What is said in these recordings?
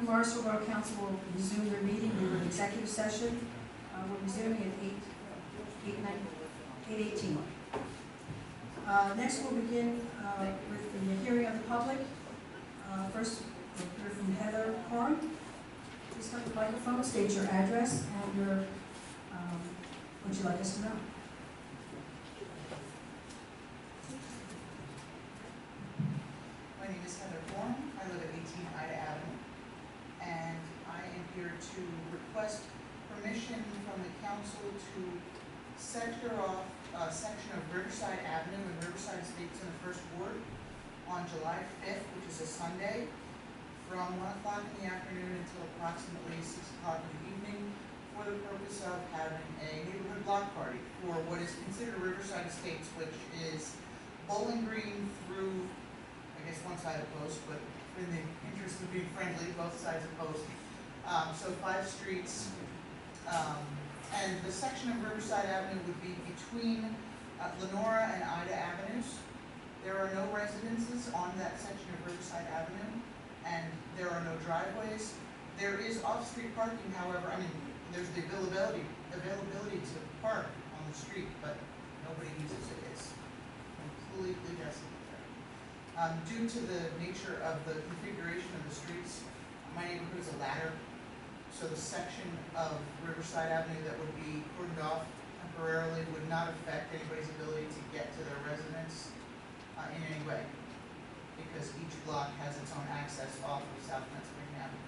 Morrisville Borough Council will resume their meeting. We were in executive session. We're resuming at 8:18. Next, we'll begin with the hearing of the public. First, we'll hear from Heather Horn. Please come to the microphone, state your address and your what you'd like us to know. My name is Heather Horn. I live at 18 Ida Avenue, and I am here to request permission from the council to sector off a section of Riverside Avenue and Riverside Estates in the First Ward on July 5th, which is a Sunday, from 1 o'clock in the afternoon until approximately 6 o'clock in the evening, for the purpose of having a neighborhood block party for what is considered Riverside Estates, which is Bowling Green through, I guess, one side of Post, but in the interest of being friendly, both sides of Post. So 5 streets, and the section of Riverside Avenue would be between Lenora and Ida Avenues. There are no residences on that section of Riverside Avenue, and there are no driveways. There is off-street parking, however. I mean, there's the availability to park on the street, but nobody uses it. It's completely desolate there. Due to the nature of the configuration of the streets, my neighborhood is a ladder, so the section of Riverside Avenue that would be cordoned off temporarily would not affect anybody's ability to get to their residence in any way, because each block has its own access off of South Pennsylvania Avenue.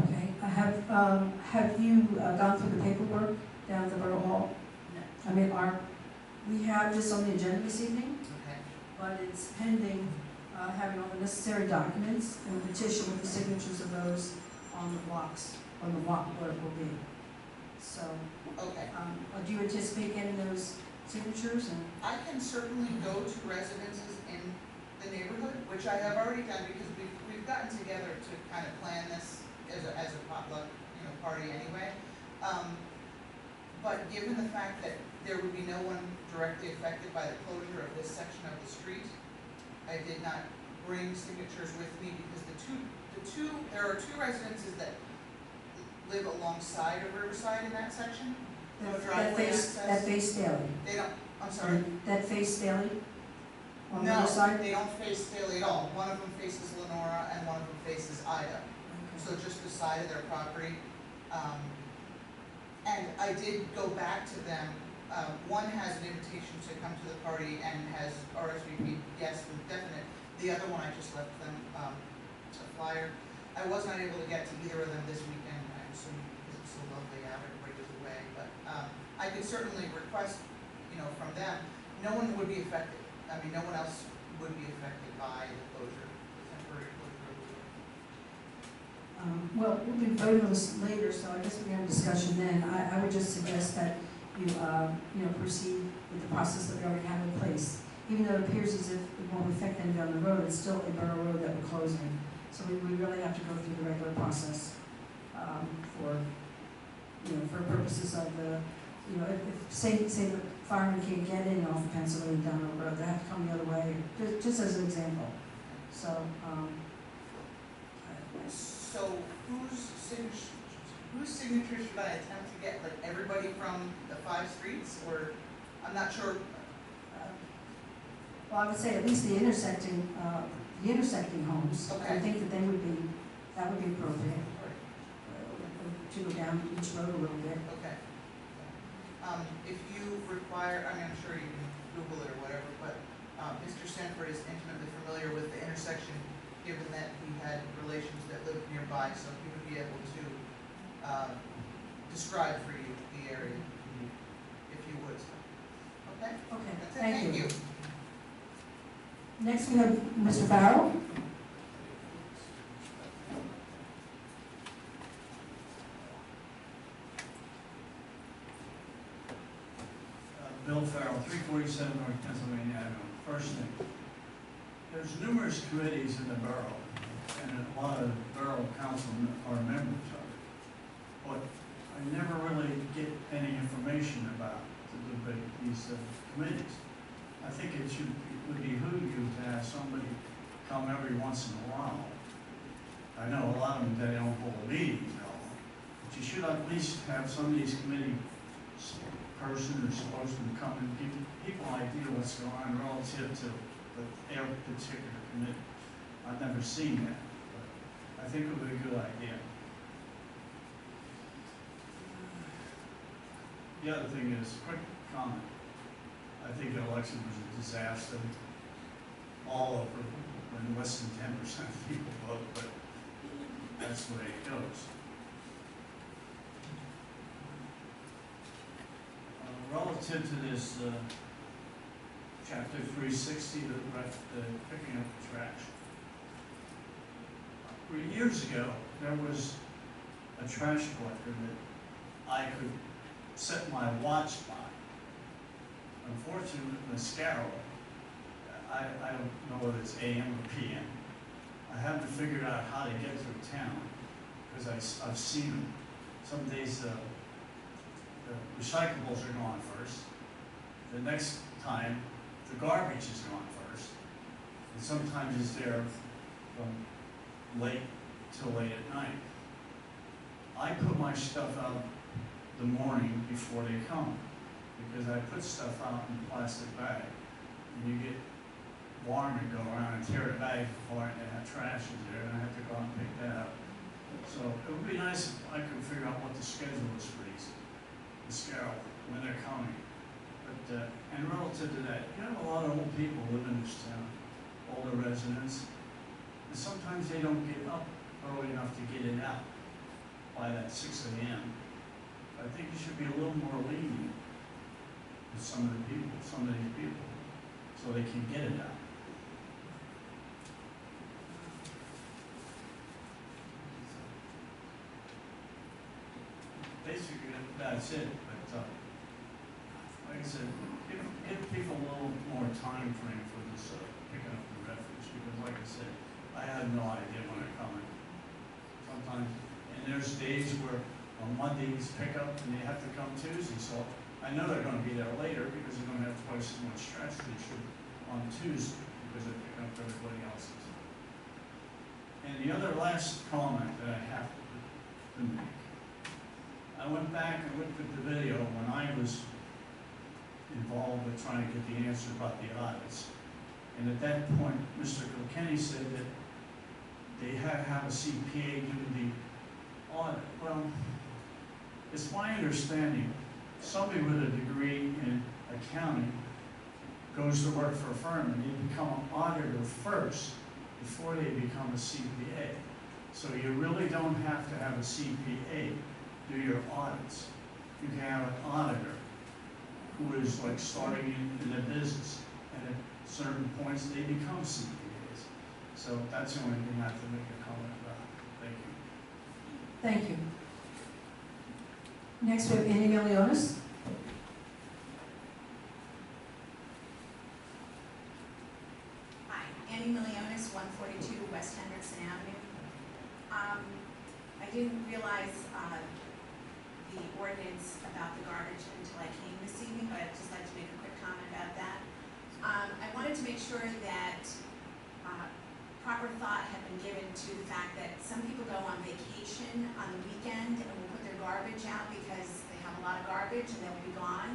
Okay. Have you gone through the paperwork down at the Borough Hall? No. I mean, we have this on the agenda this evening, Okay. but it's pending having all the necessary documents and a petition with the signatures of those on the blocks, on the block where it will be. So, Okay. do you anticipate getting those signatures? And I can certainly go to residences in the neighborhood, which I have already done because we've gotten together to kind of plan this as a potluck, party anyway. But given the fact that there would be no one directly affected by the closure of this section of the street, I did not bring signatures with me because there are two residences that live alongside of Riverside in that section. No driveway access. that face Daly. They don't. I'm sorry. That face Daly. On the No, other side? they don't face Daly at all. One of them faces Lenora and one of them faces Ida. Okay. So just the side of their property. And I did go back to them. One has an invitation to come to the party and has RSVP, yes, definite. The other one I just left them a flyer. I was not able to get to either of them this weekend, I'm assuming because it's so lovely out, everybody was away. But I could certainly request, from them. No one would be affected. I mean, no one else would be affected by the closure, the temporary closure of the door. Well, we'll be voting on this later, so I guess we have a discussion then. I would just suggest that you, proceed with the process that we already have in place. Even though it appears as if it won't affect them down the road, it's still a borough road that we're closing. So we really have to go through the regular process for purposes of the, if say the firemen can't get in off of Pennsylvania down the road, they have to come the other way, just as an example. So, So whose signature should I attempt to get? Like everybody from the 5 streets, or I'm not sure. well, I would say at least the intersecting homes. Okay. I think that that would be appropriate to go down each road a little bit. Okay. If you require, I'm sure you can Google it or whatever, but Mr. Sanford is intimately familiar with the intersection, given that he had relations that lived nearby, so he would be able to describe for you the area, if you would. Okay? Okay, That's it. thank you. You. Next we have Mr. Farrell. Bill Farrell, 347 North Pennsylvania Avenue. First thing, there's numerous committees in the borough, and a lot of borough council are members of it. But I never really get any information about these committees. I think it would behoove you to have somebody come every once in a while. I know a lot of them, they don't hold meetings at all, but you should at least have some of these committee person or supposed to come and give people an idea what's going on relative to their particular committee. I've never seen that, but I think it would be a good idea. The other thing is, quick comment. I think the election was a disaster all over, when less than 10% of people vote, but that's the way it goes. Relative to this chapter 360, the picking up the trash. Years ago, there was a trash collector that I could set my watch by. Unfortunately, Mascaro, I don't know whether it's AM or PM. I haven't figured out how to get through town because I've seen them. Some days the recyclables are gone first. The next time, the garbage is gone first. And sometimes it's there from late till late at night. I put my stuff out the morning before they come because I put stuff out in a plastic bag. And you get warm and go around and tear the bag apart and have trash in there and I have to go out and pick that up. So it would be nice if I could figure out what the schedule is for these. Scale when they're coming. But and relative to that, you have a lot of old people live in this town, older residents, and sometimes they don't get up early enough to get it out by that 6 a.m. I think you should be a little more lenient with some of the people, some of these people, so they can get it out. Basically, that's it, but like I said, give people a little more time frame for this picking up the refuse, because like I said, I have no idea when they're coming. Sometimes, and there's days where on Mondays pick up and they have to come Tuesday, so I know they're going to be there later because they're going to have twice as much trash as they should on Tuesday because they're picking up everybody else's. And the other last comment that I have to make. I went back and looked at the video when I was involved with trying to get the answer about the audits. And at that point, Mr. Kilkenny said that they had to have a CPA do the audit. Well, it's my understanding somebody with a degree in accounting goes to work for a firm and they become an auditor first before they become a CPA. So you really don't have to have a CPA do your audits. You can have an auditor who is like starting in a business, and at certain points they become CPAs. So that's the only thing I have to make a comment about. Thank you. Thank you. Next we have Annie Milionis. Hi, Annie Milionis, 142 West Hendrickson Avenue. I didn't realize the ordinance about the garbage until I came this evening, but I'd just like to make a quick comment about that. I wanted to make sure that proper thought had been given to the fact that some people go on vacation on the weekend and will put their garbage out because they have a lot of garbage and they'll be gone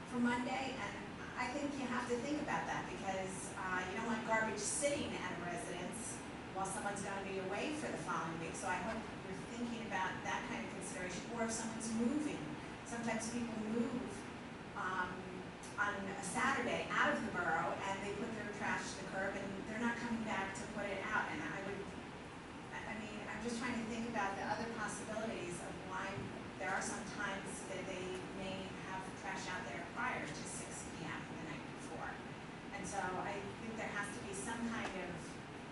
for Monday. And I think you have to think about that because you don't want garbage sitting at a residence while someone's going to be away for the following week. So I hope you're thinking about that kind of consideration. Or if someone's moving, sometimes people move on a Saturday out of the borough and they put their trash to the curb and they're not coming back to put it out. And I'm just trying to think about the other possibilities of why there are some times that they may have trash out there prior to 6 p.m. the night before. And so I think there has to be some kind of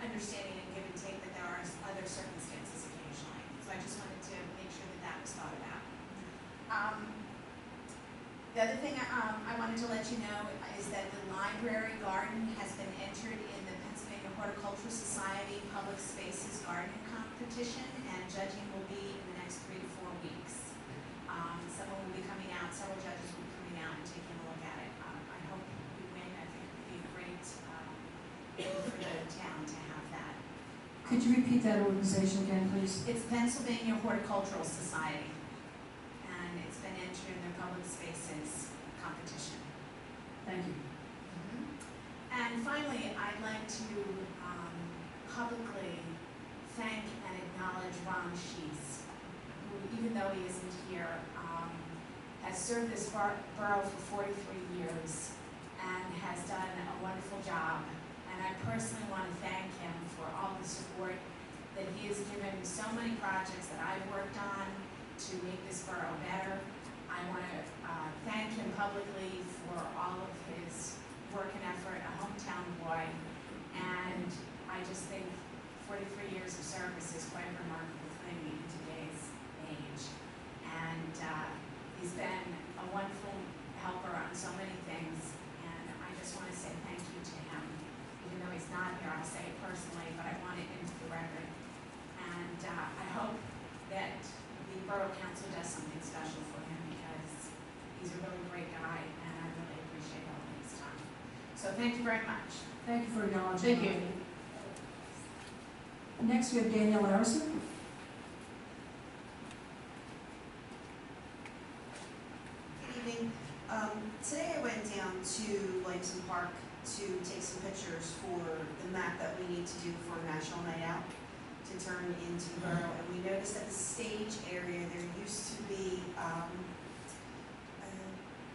understanding and give and take that there are other circumstances occasionally. So I just wanted to make sure that that was thought about. The other thing I wanted to let you know is that the library garden has been entered in the Pennsylvania Horticultural Society Public Spaces Gardening Competition, and judging will be in the next 3 to 4 weeks. Someone will be coming out, several judges will be coming out and taking a look at it. I hope we win. I think it would be a great thing for the town to have you repeat that organization again, please? It's Pennsylvania Horticultural Society, and it's been entered in their public spaces competition. Thank you. And finally, I'd like to publicly thank and acknowledge Ron Shees, who, even though he isn't here, has served this borough for 43 years and has done a wonderful job. And I personally want to thank him for all the support that he has given so many projects that I've worked on to make this borough better. I want to thank him publicly for all of his work and effort, a hometown boy, and I just think 43 years of service is quite a remarkable thing in today's age. And he's been a wonderful helper on so many things, and I just want to say thank you to him. Even though he's not here, I'll say it personally, but I want it into the record. And I hope that the Borough Council does something special for him, because he's a really great guy, and I really appreciate all of his time. So thank you very much. Thank you for acknowledging. Thank you. Next, we have Danielle Larison. Good evening. Today I went down to Williamson Park to take some pictures for the map that we need to do for National Night Out to turn into the borough. And we noticed at the stage area there used to be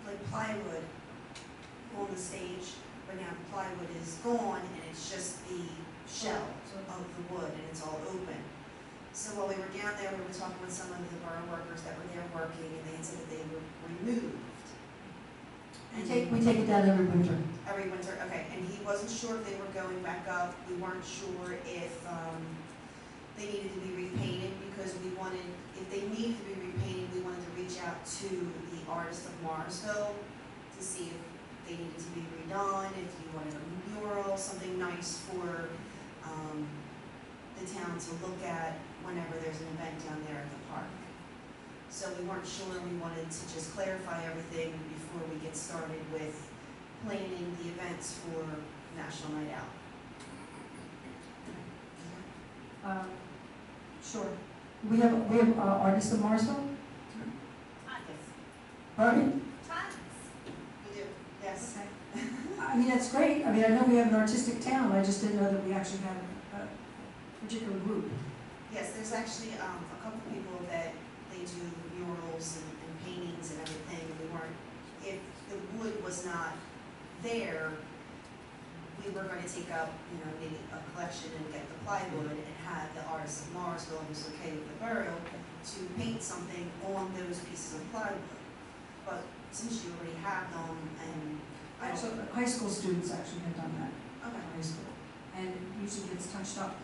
like plywood on the stage, but now the plywood is gone and it's just the shell of the wood and it's all open. So while we were down there, we were talking with some of the borough workers that were there working, and they had said that they were removed. We take it down every winter. Every winter, okay, and he wasn't sure if they were going back up. We weren't sure if they needed to be repainted, because we wanted, if they needed to be repainted, we wanted to reach out to the artist of Morrisville to see if they needed to be redone, if you wanted a mural, something nice for the town to look at whenever there's an event down there at the park. So we weren't sure, we wanted to just clarify everything before we get started with planning the events for National Night Out. Sure. We have artists of Morrisville? Pardon? We do, yes. Okay. I mean, that's great. I mean, I know we have an artistic town. I just didn't know that we actually had a particular group. Yes, there's actually a couple people that they do murals and paintings and everything. We weren't, if the wood was not there, we were going to take up, maybe a collection and get the plywood and have the artist of Morrisville, who's okay with the borough, to paint something on those pieces of plywood. But since you already have them, and I So don't, high school students actually have done that. okay, High school. And it usually gets touched up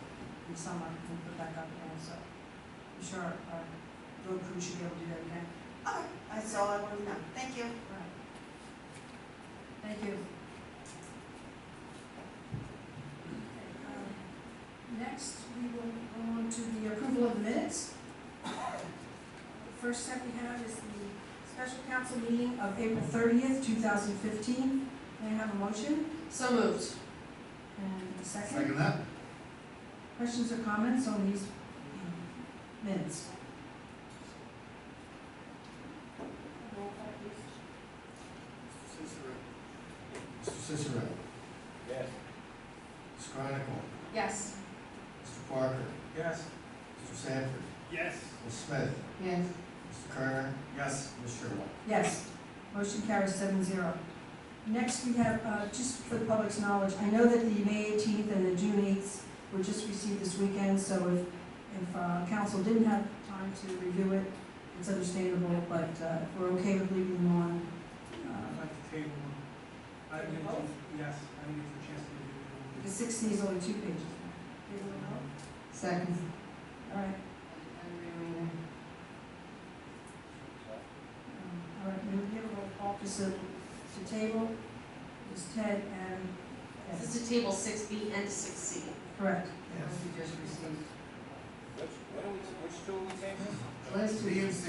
in summer and put back up again, so I'm sure our road crew should be able to do that again. okay, that's all I wanted to know. Thank you. All right. Thank you. Next, we will go on to the approval of the minutes. The first step we have is the special council meeting of April 30th, 2015. May I have a motion? So moved. And a second? Second that? Questions or comments on these minutes? Roll call, please. Mr. Cicero. Yes. Ms. Chronicle. Yes. Mr. Parker. Yes. Mr. Sanford. Yes. Ms. Smith. Yes. Mr. Kerner. Yes. Ms. Sherwood. Yes. Motion carries 7-0. Next, we have, just for the public's knowledge, I know that the May 18th and the June 8th were just received this weekend, so if council didn't have time to review it, it's understandable, but if we're okay with leaving them on. I'd like to table them. I didn't get, yes, I didn't get the chance to review it. The 16 is only 2 pages. Table them all? Second. All right. All right, we'll give a roll call to table. Ms. Ted and Ed. This is table 6B and 6C. Correct. Yes. We just received. Which two are we taking? Last two. B and C.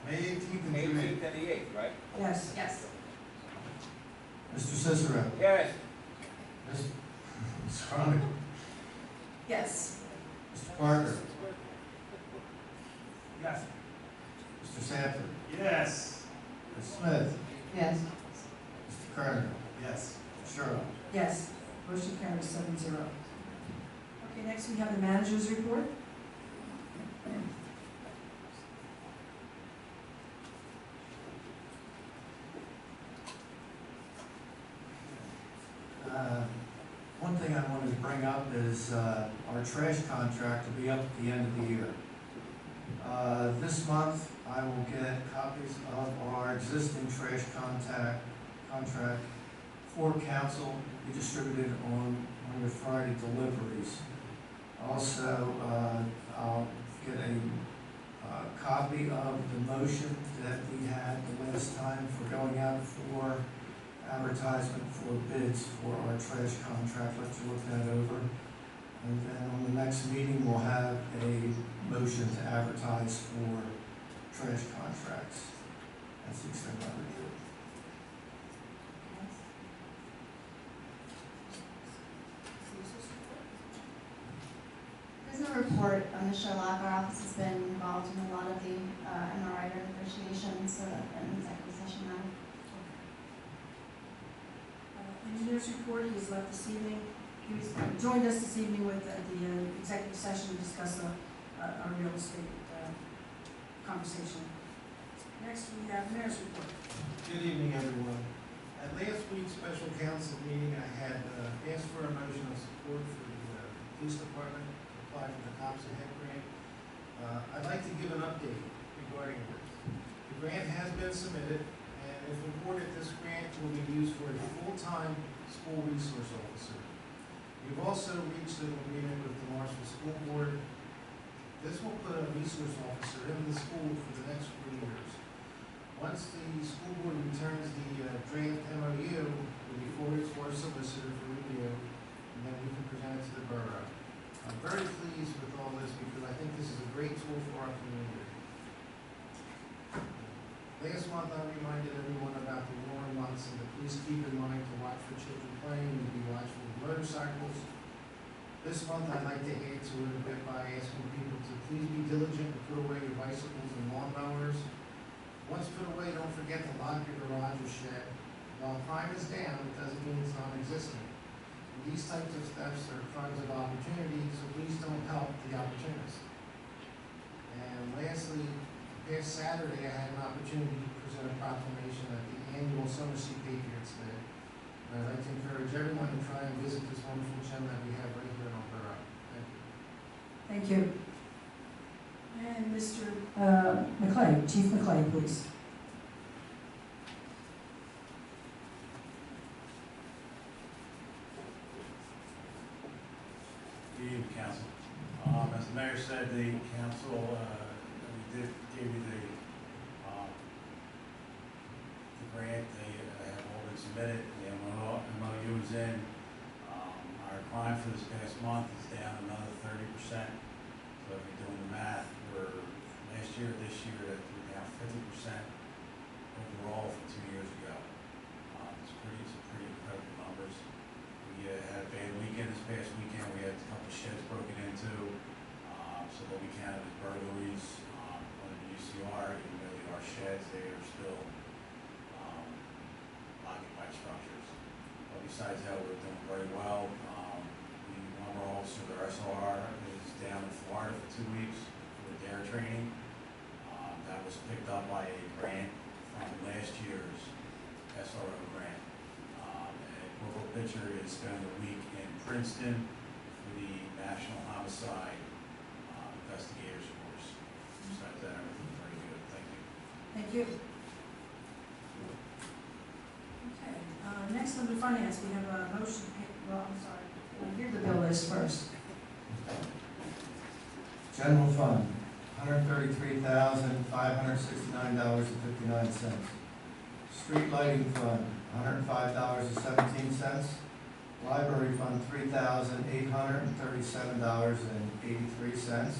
May 18th and June 8th. 18th and the 8th, right? Yes. Yes. Mr. Cicero. Yes. Ms. Chronicle. Yes. Mr. Parker, Yes. Mr. Sanford, Yes. Ms. Smith, Yes. Mr. Kerner, Yes. Ms. Sherrill. Yes, motion carries 7-0. Okay, next we have the manager's report. One thing I wanted to bring up is our trash contract will be up at the end of the year. This month, I will get copies of our existing trash contract for council, be distributed on your Friday deliveries. Also, I'll get a copy of the motion that we had the last time for going out for advertisement for bids for our trash contract. Let you look that over. And then on the next meeting, we'll have a motion to advertise for trash contracts. That's the extent of my report. There's no report on the Sherlock. Our office has been involved in a lot of the MRI negotiations, so that an executive session now. Engineer's report, he was left this evening. He joined us this evening with the executive session to discuss our real estate conversation. Next, we have mayor's report. Good evening, everyone. At last week's special council meeting, I had asked for a motion of support for the police department to apply for the Cops Ahead grant. I'd like to give an update regarding this. The grant has been submitted, and if awarded, this grant will be used for a full-time school resource officer. We've also reached an agreement with the Marshall School Board. This will put a resource officer in the school for the next 4 years. Once the school board returns the draft MOU, it will be forwarded to our solicitor for review, and then we can present it to the borough. I'm very pleased with all this because I think this is a great tool for our community. Last month, I reminded everyone about the warm months, and to please keep in mind to watch for children playing and to be watchful of motorcycles. This month, I'd like to add to it a bit by asking people to please be diligent and put away your bicycles and lawnmowers. Once put away, don't forget to lock your garage or shed. While crime is down, it doesn't mean it's non-existent. These types of steps are crimes of opportunity, so please don't help the opportunist. And lastly, past Saturday, I had an opportunity to present a proclamation at the annual Summer Sea Patriots Day. And I'd like to encourage everyone to try and visit this wonderful gym that we have right here in our borough. Thank you. Thank you. And Mr. McClay, Chief McClay, please. Good evening, Council. As the Mayor said, the Council, we gave you the grant. They have all been submitted. The MOU is in. Our crime for this past month is down another 30%. So if you're doing the math, we're last year, this year, we're down 50% overall from 2 years ago. It's pretty incredible numbers. We had a bad weekend this past weekend. We had a couple of sheds broken into, so that we counted as burglaries under the UCR. Even though they are sheds, they are still occupied structures. But besides that, we're doing very well. The lumber officer, the SOR, is down in Florida for 2 weeks for dare training. That was picked up by a grant from last year's SRO grant. And Corporal Pitcher is spending a week in Princeton for the National Homicide Investigators Course. Besides that, everything's very good. Thank you. Thank you. Okay, next under finance, we have a motion, well, I'm sorry, we'll hear the bill list first. General fund, $133,569.59. Street lighting fund, $105.17. Library fund, $3,837.83.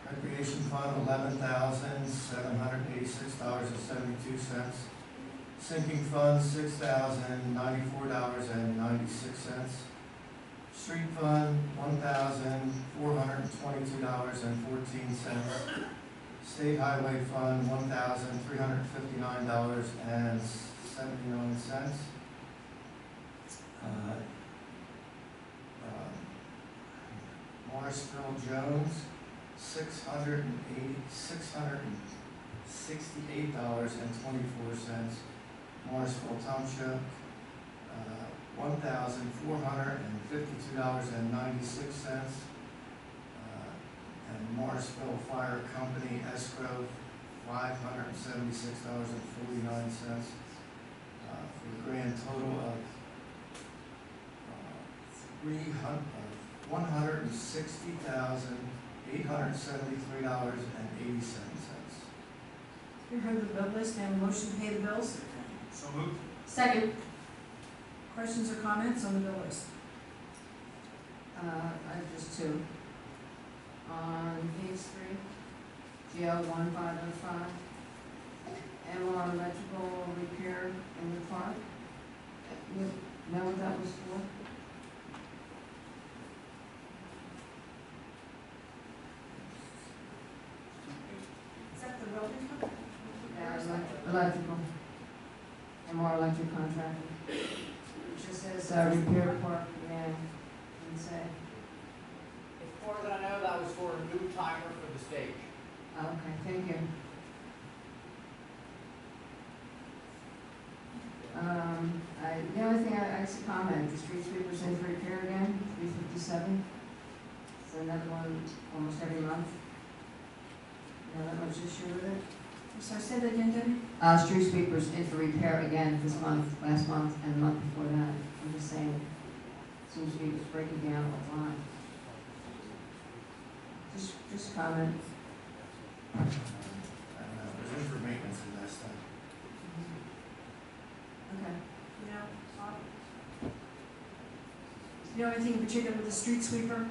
Recreation fund, $11,786.72. Sinking fund, $6,094.96. Street Fund, $1,422.14. State Highway Fund, $1,359.79. Morrisville Jones, $668.24. Morrisville Township, $1,452.96. And Morrisville Fire Company escrow, $576.49, for a grand total of $160,873.87. You heard the bill list, may I have a motion to pay the bills? So moved. Second. Questions or comments on the bill list? I have just two. On page 3, GL 1505, MR electrical repair in the park. You know what that was for? Is that the welding company? Electrical. MR electric contractor. It just says, Repair park, yeah, and say, As far as I know, that was for a new timer for the stage. okay, thank you. The only thing I should comment, the street sweepers in for repair again, 357. It's another one almost every month. You know that much issue with it? I'm sorry, say that again, Debbie? Street sweepers in for repair again this month, last month, and the month before that. I'm just saying, seems to be breaking down all the time. Just comment. I don't know, there's in for maintenance in that stuff. Okay. You know anything in particular with the street sweeper?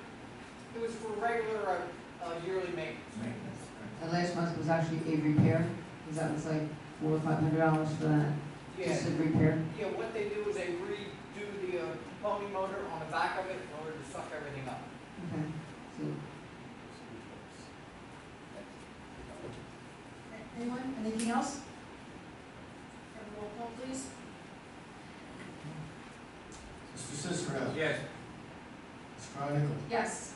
It was for regular, yearly maintenance. Maintenance, right. And last month was actually a repair, because that was like $400 or $500 for that, just a Yeah, repair. yeah, what they do is they redo the pony motor on the back of it in order to suck everything up. Okay. So, Anyone, anything else? Have a roll call, please. Mr. Cicero. Yes. Ms. Chronicle. yes.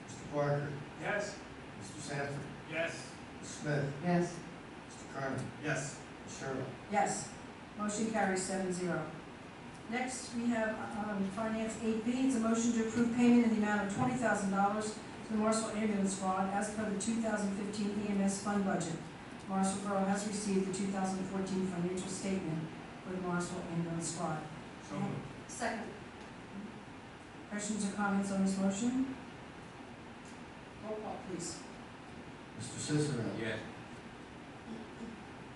Mr. Parker. Yes. Mr. Sanford. Yes. Ms. Smith. Yes. Mr. Kernan. Yes. Ms. Sherwood. Yes. Motion carries 7-0. Next, we have Finance 8B. It's a motion to approve payment in the amount of $20,000 to the Morrisville Ambulance Squad as per the 2015 EMS fund budget. Morrisville Borough has received the 2014 financial statement for the Morrisville Ambulance Squad. So moved. Second. Questions or comments on this motion? Roll call, please. Mr. Cicero. Yes.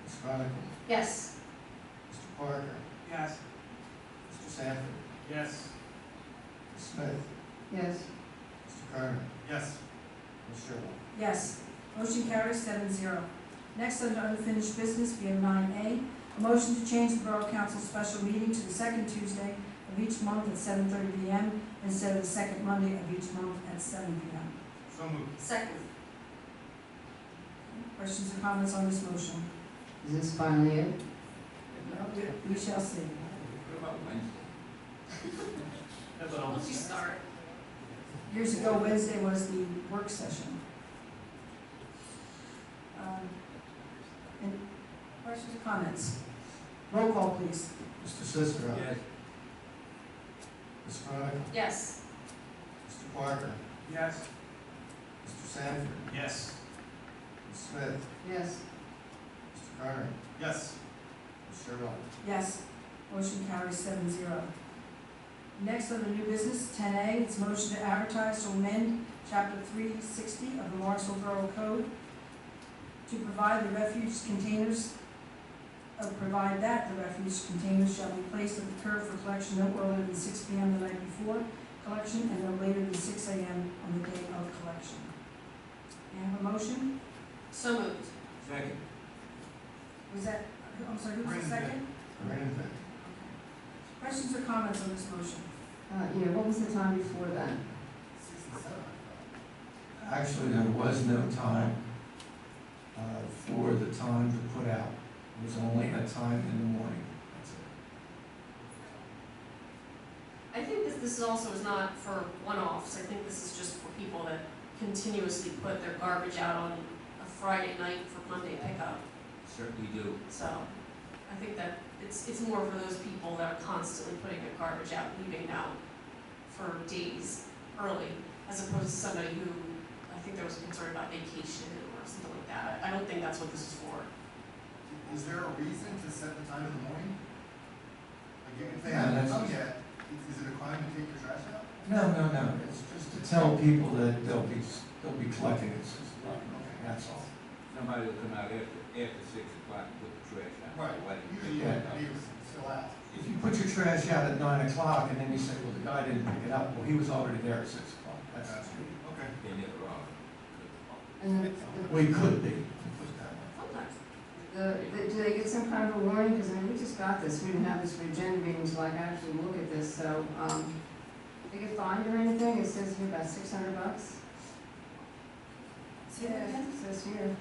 Ms. Chronicle. Yes. Mr. Parker. Yes. Mr. Sanford. Yes. Ms. Smith. Yes. Mr. Kernan. Yes. Ms. Sherwood. Yes. Motion carries 7-0. Next, under unfinished business, we have 9A, a motion to change the Borough Council special meeting to the second Tuesday of each month at 7:30 p.m. instead of the second Monday of each month at 7 p.m. So moved. Second. Questions or comments on this motion? Is this finally it? We shall see. What about Wednesday? Once you start. Years ago, Wednesday was the work session. And questions or comments? Roll call, please. Mr. Cicero. Yes. Ms. Chronicle. Yes. Mr. Parker. Yes. Mr. Sanford. Yes. Ms. Smith. Yes. Mr. Kernan. Yes. Ms. Sherwood. Yes. Motion carries 7-0. Next on the new business, 10A, it's motion to advertise to amend Chapter 360 of the Morrisville Borough Code to provide that the refuge containers shall be placed at the curb for collection no earlier than 6 p.m. the night before collection and no later than 6 a.m. on the day of collection. May I have a motion? So moved. Second. Was that, I'm sorry, who was the Brandon. second? Brandon. Questions or comments on this motion? Yeah, what was the time before then? 67, Actually, there was no time for the time to put out. It was only a time in the morning. That's it. I think this also is not for one-offs. I think this is just for people that continuously put their garbage out on a Friday night for Monday pickup. Certainly do. So I think that it's more for those people that are constantly putting their garbage out, leaving out for days early, as opposed to somebody who, I think there was concern about vacation or something like that. I don't think that's what this is for. Is there a reason to set the time in the morning? Like, if they Yeah, haven't that's- come yet, is it a crime to take your trash out? No. It's just to tell people that they'll be collecting at 6 o'clock. That's all. Somebody will come out after 6 o'clock and put the trash out. Right, usually, Yeah. he was still out. If you put your trash out at 9 o'clock and then you say, well, the guy didn't pick it up, well, he was already there at 6 o'clock. That's Gotcha. Okay. They never are. And then, We could be. Put it that way. Sometimes. do they get some kind of a warning? Because I mean, we just got this, we didn't have this for agenda meetings, like actually look at this, so, they get fined or anything? It says here about $600. Yeah, it says here.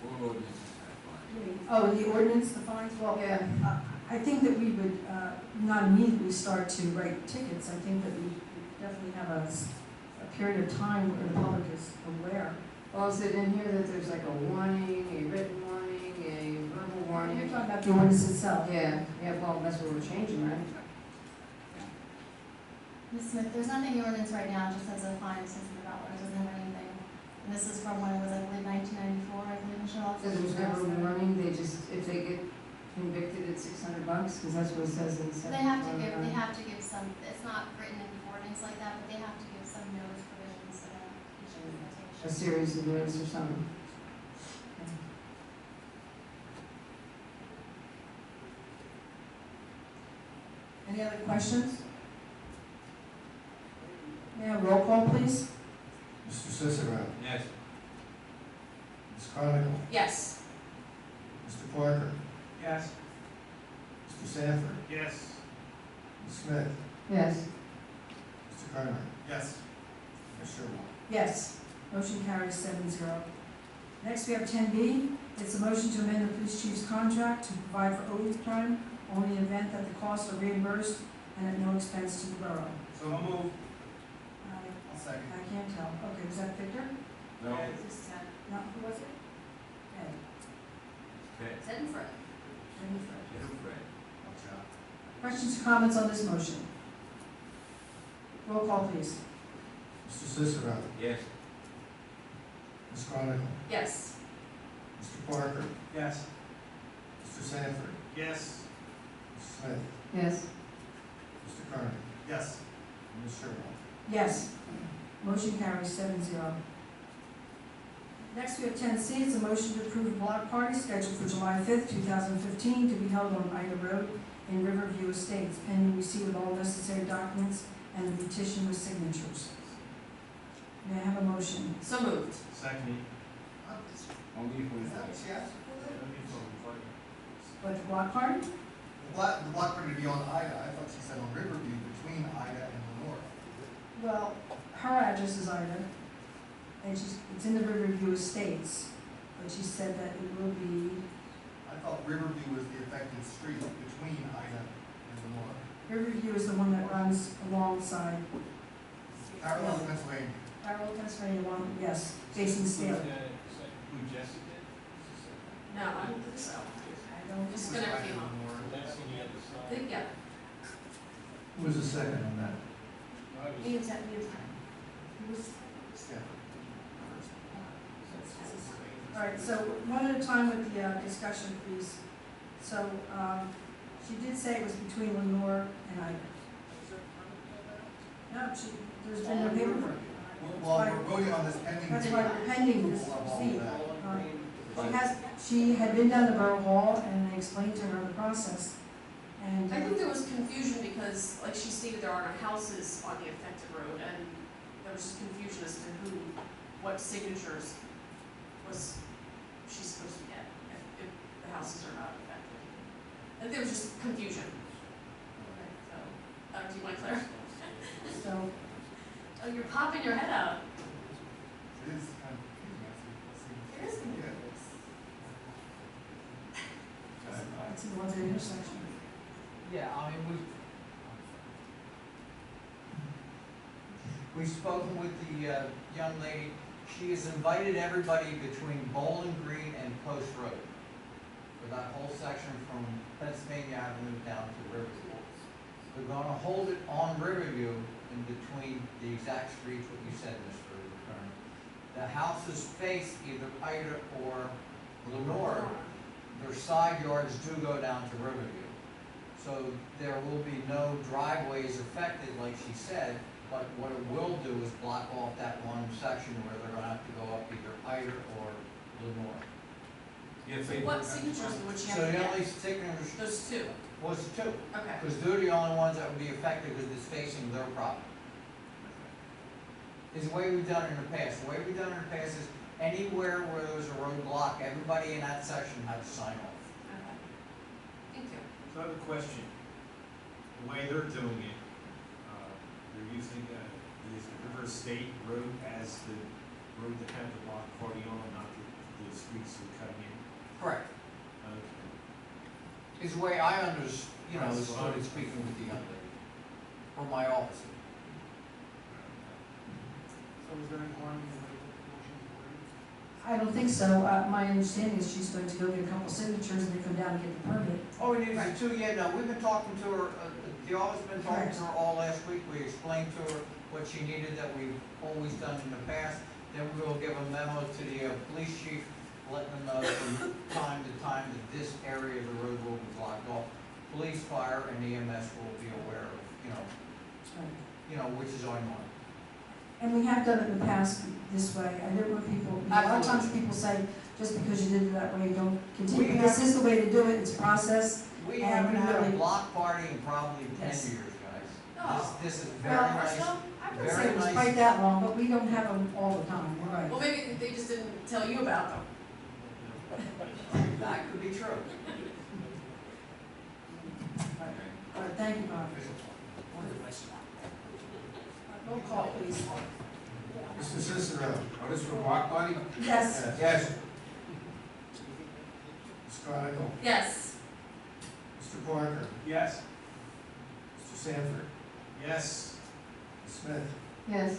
All ordinances have fine. Oh, the ordinance, the fines, well, Yeah. I think that we would not immediately start to write tickets. I think that we definitely have a period of time where the public is aware. Well, is it in here that there's like a warning, a written warning, a verbal warning? You're talking about the ordinance itself. Yeah, well, that's what we're changing, right? Ms. Smith, there's nothing in the ordinance right now, it just says a fine of $600, doesn't have anything. And this is from when it was, I believe, 1994, I believe, Michelle. So there's never a warning, they just, if they get convicted, it's $600, because that's what it says in the So section. they have to give some, it's not written in the ordinance like that, but they have to give some notice provisions so that each of the A citations. series of notice or something. Any other questions? May I have roll call, please? Mr. Cicero, Yes. Ms. Chronicle, Yes. Mr. Parker, Yes. Mr. Sanford, Yes. Ms. Smith, Yes. Mr. Kerner, Yes. Ms. Sherwood. Yes. Motion carries 7-0. Next, we have 10B. It's a motion to amend the police chief's contract to provide for overtime only in the event that the costs are reimbursed and at no expense to the borough. So I'll move. I I'll second. can't tell. Okay, was that Victor? No. No, who was it? Okay. Okay. Ted and Fred. Jenny Fred. Little Fred. Watch out. Questions or comments on this motion? Roll call, please. Mr. Cicero, Yes. Ms. Chronicle, Yes. Mr. Parker, Yes. Mr. Sanford, Yes. Ms. Smith, Yes. Mr. Kerner, Yes. and Ms. Sherwood. Yes. Motion carries 7-0. Next, we have 10C. It's a motion to approve a block party scheduled for July 5th, 2015, to be held on Ida Road in Riverview Estates, pending receipt of all necessary documents and the petition with signatures. May I have a motion? So moved. Second. Only if we. Is that what she asked for? What, the block party? The block party to be on Ida, I thought she said on Riverview between Ida and Lenore. Well, her address is Ida, and it's in the Riverview Estates, but she said that it will be, I thought Riverview was the affected street between Ida and Lenore. Riverview is the one that runs alongside Parallel to Pennsylvania. Parallel Pennsylvania one, yes, facing Staley. Who Jesse did? No, I don't think so. I don't, Just It was gonna Ida came and up. Lenore. I think, yeah. Who was the second on that? Ian's at Ian's. Who was- Yeah. All right, so one at a time with the discussion, please. So, she did say it was between Lenore and Ida. No, there's been no paperwork. Well, we're voting on this pending. That's why we're pending this approval of all receipt. that. She had been down to Borough Hall and they explained to her the process. And I think there was confusion because, like she stated, there are no houses on the affected road, and there was just confusion as to what signatures was she supposed to get if the houses are not affected. I think there was just confusion. So, do you want popping your head out. It is kind of confusing. It is confusing. It's in one intersection. Yeah, I mean, we've spoken with the young lady. She has invited everybody between Bowling Green and Post Road for that whole section from Pennsylvania Avenue down to Riverview. They're gonna hold it on Riverview in between the exact streets, what you said, Mr. Attorney. The houses face either Ida or Lenore. Their side yards do go down to Riverview. So there will be no driveways affected, like she said, but what it will do is block off that one section where they're gonna have to go up either Ida or Lenore. What signatures would you So have to the get? only signatures Those two. was two, Okay. because they're the only ones that would be affected because it's facing their property. Is the way we've done it in the past. The way we've done it in the past is anywhere where there's a roadblock, everybody in that section had to sign off. Okay. Thank you. So I have a question. The way they're doing it, they're using the River State Road as the road to have the block party on, not the streets they're cutting in. Correct. Okay. Is the way I started speaking with the young lady, or my officer. So is there any harm in the way the motion is worded? I don't think so. My understanding is she's going to go get a couple signatures and then come down and get the permit. Oh, we need two, yeah, no, we've been talking to her, the office been talking to her all last week. We explained to her what she needed that we've always done in the past. Then we will give a memo to the police chief, letting them know from time to time that this area of the road will be blocked off. Police, fire, and EMS will be aware of, which is on one. And we have done it in the past this way. I know when people, a lot of times people say, just because you did it that way, don't continue. This is the way to do it, it's a process. We And haven't we had a really- block party in probably 10 Yes. years, guys. Oh. This is very Well, nice. I would say Very it was nice. quite that long, but we don't have them all the time, you're right. Well, maybe they just didn't tell you about them. That could be true. All right, thank you, Bob. Roll call, please. Mr. Cicero. Oh, this for block party? Yes. Yes. Ms. Chronicle. Yes. Mr. Parker. Yes. Mr. Sanford. Yes. Ms. Smith. Yes.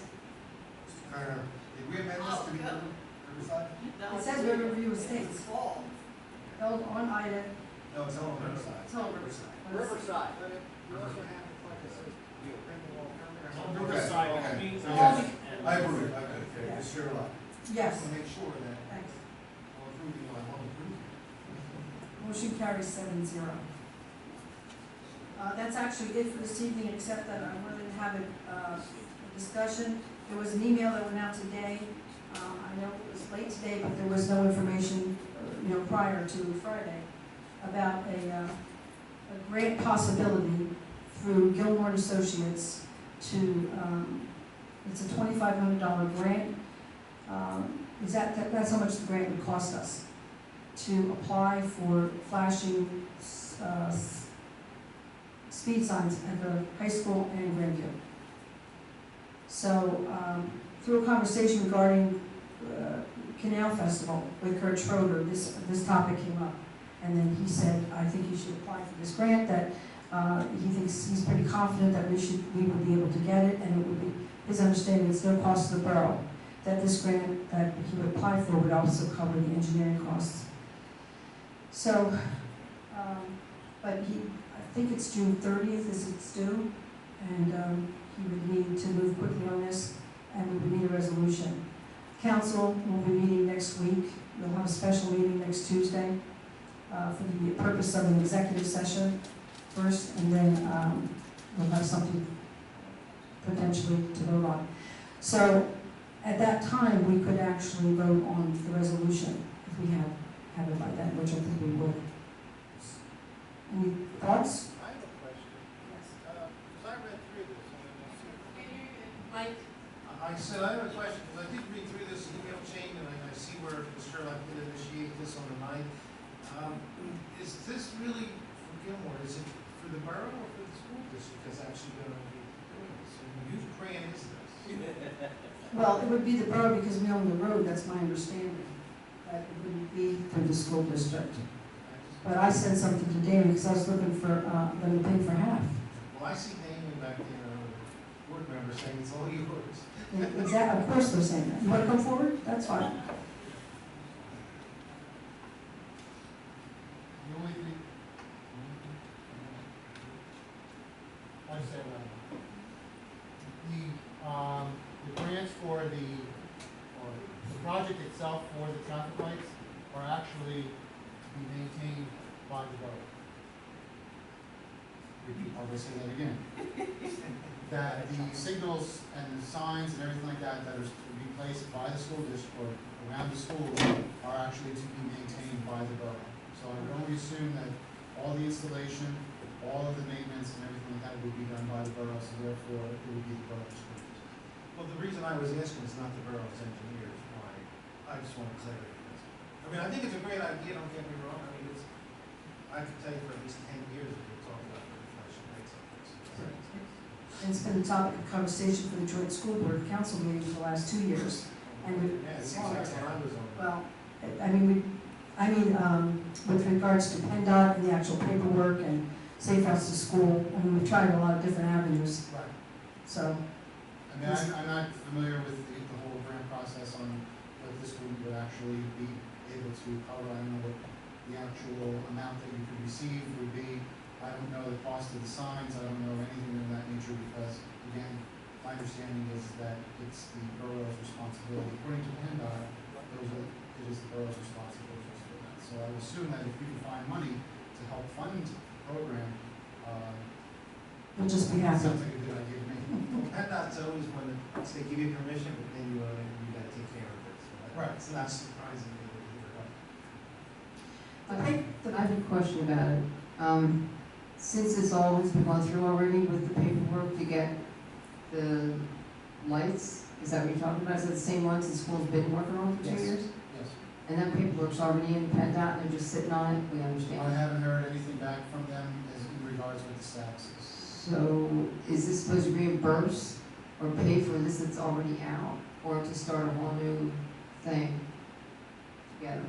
Mr. Carter. Did we amend this to be Riverside? It says Riverview Estates. Held on Ida. No, it's on Riverside. It's on Riverside. Riverside. But you also have to like I said, you bring the wall permit. On Riverside, Okay. that means. Yes. I approve it. Okay, Ms. Sherlock. Yes, To make sure that thanks. I'll approve you, I won't approve you. Motion carries 7-0. That's actually it for this evening, except that I wanted to have a discussion. There was an email that went out today. I know it was late today, but there was no information, prior to Friday, about a grant possibility through Gilmore and Associates to, it's a $2,500 grant. That's how much the grant would cost us to apply for flashing speed signs at the high school and Grandview. So, through a conversation regarding Canal Festival with Kurt Schroeder, this topic came up. And then he said, I think you should apply for this grant, that he thinks, he's pretty confident that we would be able to get it, and it would be, his understanding, it's no cost to the borough, that this grant that he would apply for would also cover the engineering costs. So, but I think it's June 30th is it's due, and he would need to move quickly on this, and we would need a resolution. Council will be meeting next week. We'll have a special meeting next Tuesday for the purpose of an executive session first, and then we'll have something potentially to vote on. So at that time, we could actually vote on the resolution if we have it by then, which I think we would. Any thoughts? I have a question. Yes. Because I read through this and Mike? I said, I have a question, because I did read through this email chain, and I see where Mr. Sherlock did initiate this on the 9th. Is this really for Gilmore? Is it for the borough or for the school district that's actually going to be doing this? And whose grant is this? Well, it would be the borough because we own the road, that's my understanding. But it wouldn't be through the school district. But I sent something to David because I was looking for, them to pay for half. Well, I see Damon back there, board member saying it's all yours. Exactly, of course they're saying that. You want to come forward? That's fine. The only thing. I said, the grants for or the project itself for the traffic lights are actually to be maintained by the borough. I'll just say that again. That the signals and the signs and everything like that that are to be placed by the school district or around the schools are actually to be maintained by the borough. So I would only assume that all the installation, all of the maintenance and everything like that would be done by the borough, so therefore it would be the borough's school district. Well, the reason I was asking is not the borough's engineers, why, I just want clarity. I mean, I think it's a great idea, don't get me wrong, I mean, I could tell you for at least 10 years if we're talking about the flashing lights on this. And it's been a topic of conversation for the joint school board council meeting for the last 2 years. And we, Yeah, it seems like when I was on. well, with regards to PennDOT and the actual paperwork and Safe House to School, I mean, we've tried a lot of different avenues, Right. so. I mean, I'm not familiar with the whole grant process on what this would actually be able to cover. I don't know what the actual amount that you could receive would be. I don't know the cost of the signs, I don't know anything of that nature because, again, my understanding is that it's the borough's responsibility. According to PennDOT, it is the borough's responsibility for that. So I would assume that if we can find money to help fund the program, We'll just be happy. sounds like a good idea to me. Well, PennDOT's always when they give you permission, but then you gotta take care of it, so Right. it's not surprising me to hear about. I have a question about it. Since it's always been gone through already with the paperwork to get the lights, is that what you're talking about? Is it the same ones the school's been working on for 2 Yes. years? Yes. And that paperwork's already in PennDOT and they're just sitting on it, we I understand. haven't heard anything back from them as in regards with the status. So is this supposed to reimburse or pay for this that's already out? Or to start a whole new thing together?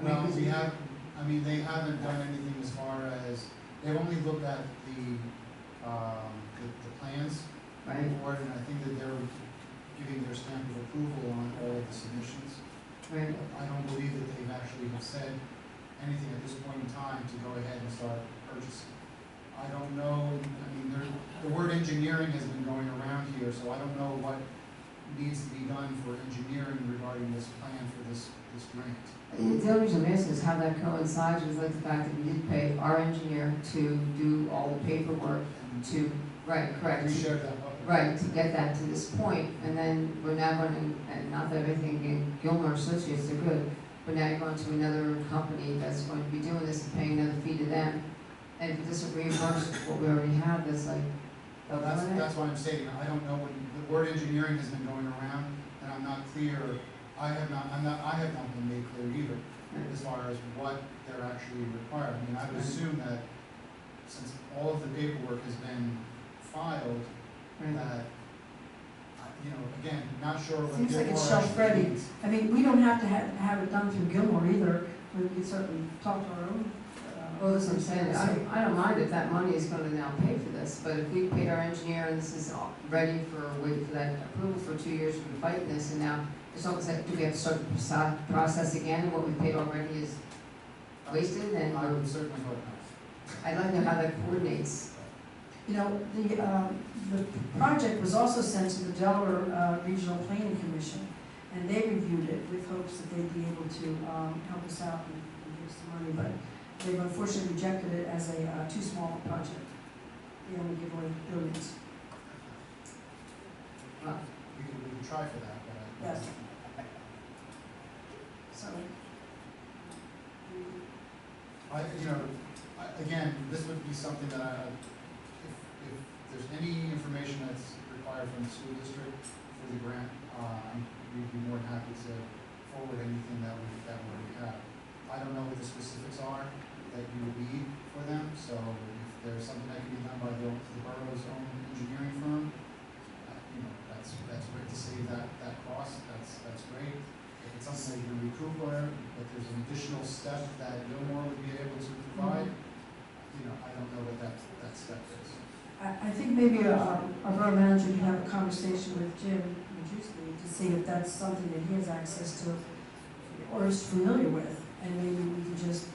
Well, they haven't done anything as far as, they've only looked at the plans Right, for it, and I think that they're giving their stamp of approval on all of the submissions. right. I don't believe that they've actually have said anything at this point in time to go ahead and start purchasing. I don't know, the word engineering has been going around here, so I don't know what needs to be done for engineering regarding this plan for this grant. The only reason I'm asking is how that coincides with like the fact that we did pay our engineer to do all the paperwork to, right, correct. We shared that publicly. Right, to get that to this point, and then we're now going to, and not that everything in Gilmore Associates, they're good, but now you're going to another company that's going to be doing this and paying another fee to them. And if it doesn't reimburse what we already have, that's like, Well, that's why I'm stating, I don't know when, the word engineering has been going around, and I'm not clear, I have not been made clear either, as far as what they're actually required. I mean, I would assume that since all of the paperwork has been filed, that, again, not sure what Seems like Gilmore it's actually shelf-ready. needs. I mean, we don't have to have it done through Gilmore either, we can certainly talk to our own. well, that's what I'm saying, I don't mind if that money is gonna now pay for this, but if we paid our engineer and this is all ready for, waiting for that approval for 2 years, we've been fighting this, and now it's almost like, do we have to start the process again, and what we paid already is wasted, and I would certainly hope not. I'd like to know how that coordinates. The project was also sent to the Delaware Regional Planning Commission, and they reviewed it with hopes that they'd be able to help us out and give us the money, but they've unfortunately rejected it as a too small a project. They only give away billions. We could try for that, but. Yes. So. Again, this would be something that if there's any information that's required from the school district for the grant, we'd be more than happy to forward anything that we already have. I don't know what the specifics are that you would need for them, so if there's something that can be done by the borough's own engineering firm, that's great to save that cost, that's great. If it's something that you can recoup on, but there's an additional step that Gilmore would be able to provide, I don't know what that step is. I think maybe our borough manager can have a conversation with Jim Majewski to see if that's something that he has access to or is familiar with, and maybe we can just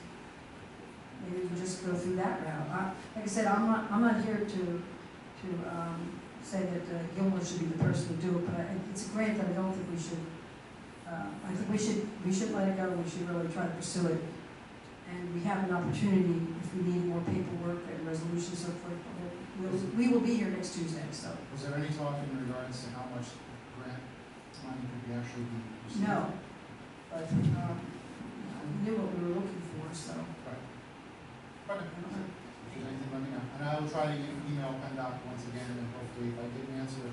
go through that route. Like I said, I'm not here to say that Gilmore should be the person to do it, but it's a grant that I don't think we should. I think we should let it go. We should really try to pursue it, and we have an opportunity if we need more paperwork and resolutions, so forth. We will be here next Tuesday. So. Was there any talk in regards to how much grant money could be actually be received? No, but we knew what we were looking for, so. Right. Okay. If there's anything, let me know. And I will try to email PennDOT once again, and hopefully if I get an answer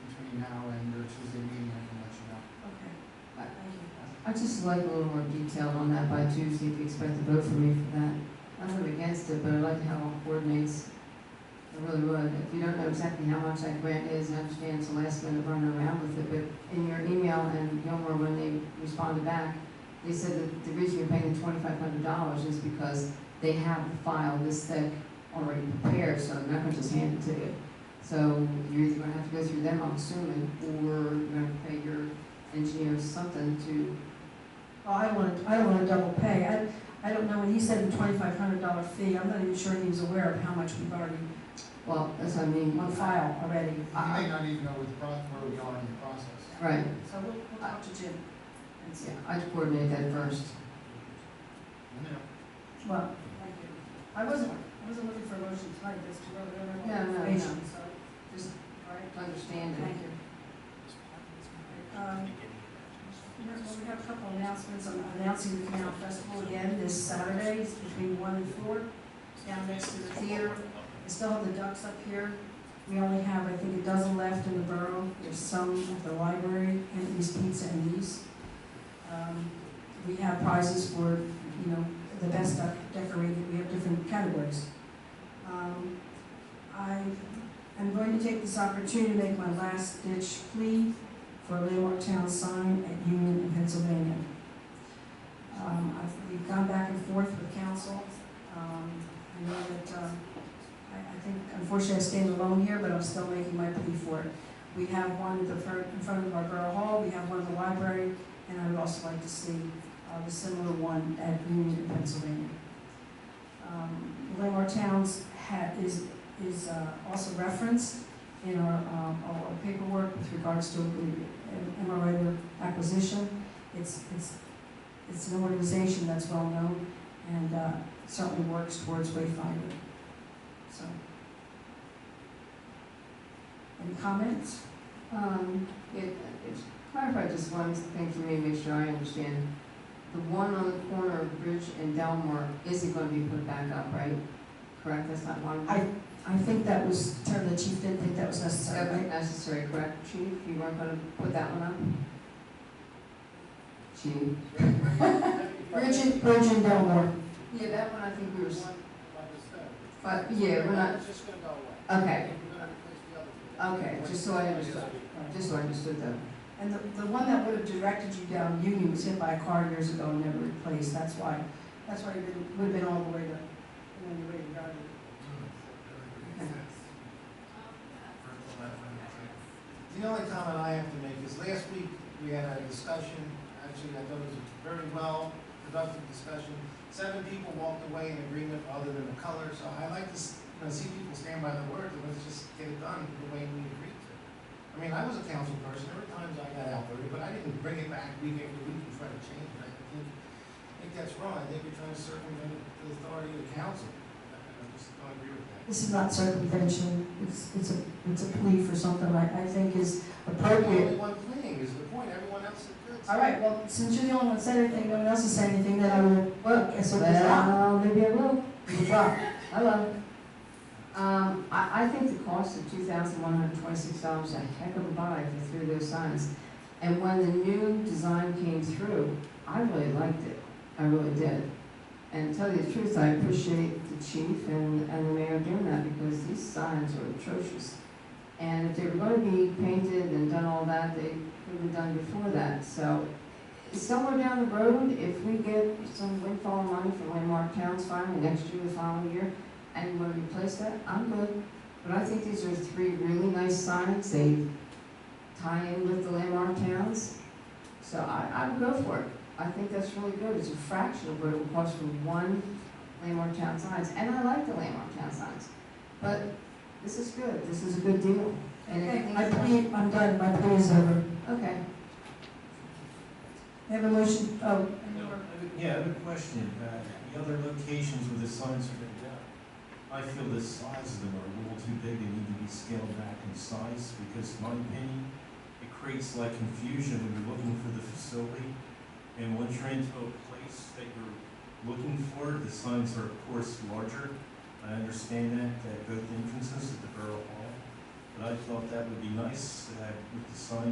between now and your Tuesday meeting, I can let you know. Okay. Thank you. I'd just like a little more detail on that by Tuesday, if you expect to vote for me for that. I'm not against it, but I'd like to have all coordinates. I really would. If you don't know exactly how much that grant is, I understand it's the last minute running around with it, but in your email and Gilmore, when they responded back, they said that the reason you're paying the $2,500 is because they have the file this thick already prepared, so they're not going to just hand it to you. So you're either going to have to go through them, I'm assuming, or you're going to pay your engineers something to. Well, I don't want to double pay. I don't know, when he said the $2,500 fee, I'm not even sure he was aware of how much we've already, Well, that's what I mean. on file already. You may not even know where we are in the process. Right. So we'll talk to Jim and see. Yeah, I'd coordinate that first. Well, thank you. I wasn't looking for a motion tonight, just to really know No, no, information, no. so, just, all right. Understand it. Thank you. We have a couple of announcements. I'm announcing the Canal Festival again this Saturday, it's between 1 and 4, down next to the theater. I still have the ducks up here. We only have, I think, a dozen left in the borough. There's some at the library, Anthony's Pizza and East. We have prizes for, the best duck decorated. We have different categories. I'm going to take this opportunity to make my last ditch plea for a landmark town sign at Union in Pennsylvania. We've gone back and forth with council. I know that I think, unfortunately, I stand alone here, but I'm still making my plea for it. We have one in front of our Borough Hall, we have one in the library, and I would also like to see the similar one at Union in Pennsylvania. Landmark Towns is also referenced in our paperwork with regards to the MRA acquisition. It's an organization that's well known and certainly works towards wayfinding. So, any comments? It's clarify just one thing for me, make sure I understand. The one on the corner of Bridge and Delmore isn't going to be put back up, right? Correct, that's not one? I think that was, the chief didn't think that was necessary, That right? was necessary, correct, Chief? You weren't going to put that one up? Chief? Bridge and Delmore. Yeah, that one I think we were, but, yeah, we're not, It's just gonna go away. okay, We're gonna replace the other two. okay, just so I understood that. And the one that would have directed you down Union was hit by a car years ago and never replaced. That's why it would have been all the way to, the way to go. The only comment I have to make is last week we had a discussion, actually I thought it was a very well productive discussion. 7 people walked away in agreement other than the color, so I like to see people stand by their words and let's just get it done the way we agreed to. I mean, I was a council person, there were times I got outvoted, but I didn't bring it back week after week and try to change it. I think that's wrong. I think you're trying to circumvent the authority of the council. I just don't agree with that. This is not circumvention. It's a plea for something I think is The appropriate. only one pleading is the point, everyone else is good. All right, well, since you're the only one that said anything, no one else has said anything, then I will, guess what is that? Well, maybe I will. Hello. I think the cost of $2,126 is a heck of a buy for 3 of those signs. And when the new design came through, I really liked it. I really did. And to tell you the truth, I appreciate the chief and the mayor doing that because these signs are atrocious. And if they were gonna be painted and done all that, they could have done before that. So somewhere down the road, if we get some windfall money from Landmark Towns finally next year, the following year, and we replace that, I'm good. But I think these are three really nice signs. They tie in with the Landmark Towns. So I would go for it. I think that's really good. It's a fraction of what it would cost for one Landmark Town signs. And I like the Landmark Town signs. But this is good. This is a good deal. And Okay, anything my else? plea, I'm done, my plea is over. Okay. I have a motion, oh, Yeah, I have a question. The other locations where the signs are going down, I feel the size of them are a little too big. They need to be scaled back in size because, in my opinion, it creates like confusion when you're looking for the facility. And once you're into a place that you're looking for, the signs are of course larger. I understand that at both entrances at the Borough Hall. But I thought that would be nice with the sign